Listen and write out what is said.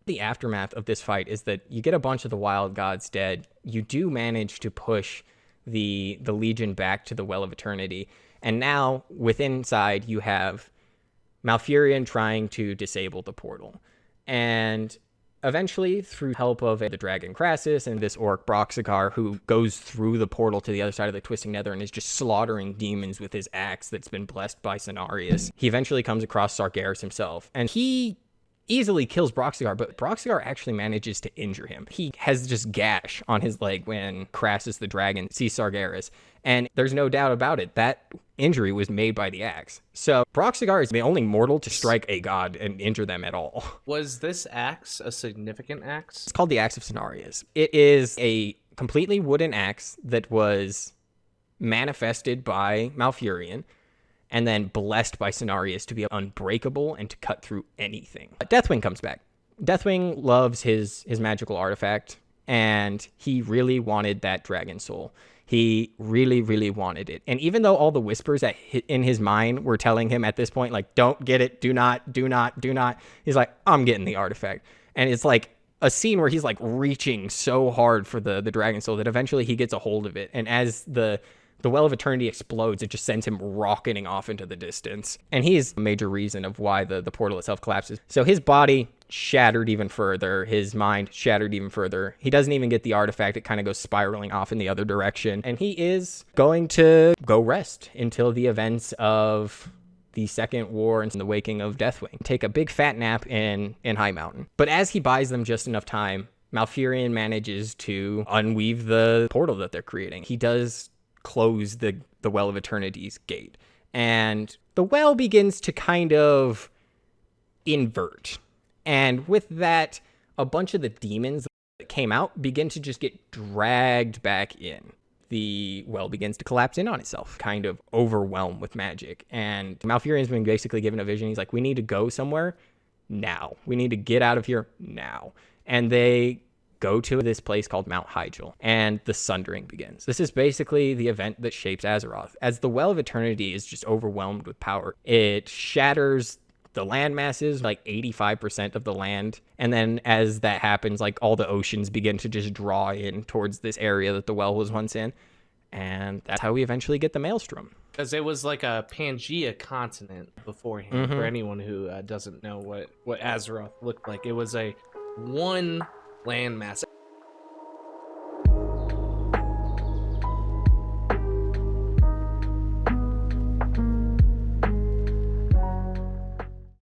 The aftermath of this fight is that you get a bunch of the wild gods dead. You do manage to push the Legion back to the Well of Eternity. And now, within inside, you have Malfurion trying to disable the portal. And eventually, through help of the dragon Crassus and this orc Broxigar, who goes through the portal to the other side of the Twisting Nether and is just slaughtering demons with his axe that's been blessed by Cenarius, he eventually comes across Sargeras himself. And he easily kills Broxigar, but Broxigar actually manages to injure him. He has just gash on his leg when Crassus the dragon sees Sargeras, and there's no doubt about it, that injury was made by the axe. So Broxigar is the only mortal to strike a god and injure them at all. Was this axe a significant axe? It's called the Axe of Cenarius. It is a completely wooden axe that was manifested by Malfurion, and then blessed by Cenarius to be unbreakable and to cut through anything. Deathwing comes back. Deathwing loves his magical artifact, and he really wanted that dragon soul. He really, really wanted it. And even though all the whispers that in his mind were telling him at this point, like, don't get it, do not, he's like, I'm getting the artifact. And it's like a scene where he's like reaching so hard for the dragon soul that eventually he gets a hold of it. And as the Well of Eternity explodes, it just sends him rocketing off into the distance. And he is a major reason of why the portal itself collapses. So his body shattered even further. His mind shattered even further. He doesn't even get the artifact. It kind of goes spiraling off in the other direction. And he is going to go rest until the events of the Second War and the Waking of Deathwing. Take a big fat nap in High Mountain. But as he buys them just enough time, Malfurion manages to unweave the portal that they're creating. He does close the Well of Eternity's gate. And the well begins to kind of invert. And with that, a bunch of the demons that came out begin to just get dragged back in. The well begins to collapse in on itself, kind of overwhelmed with magic. And Malfurion's been basically given a vision. He's like, we need to go somewhere now. We need to get out of here now. And they go to this place called Mount Hyjal, and the Sundering begins. This is basically the event that shapes Azeroth. As the Well of Eternity is just overwhelmed with power, it shatters the land masses, like 85% of the land. And then as that happens, like all the oceans begin to just draw in towards this area that the well was once in. And that's how we eventually get the Maelstrom. Because it was like a Pangea continent beforehand, for anyone who doesn't know what Azeroth looked like. It was a one landmass.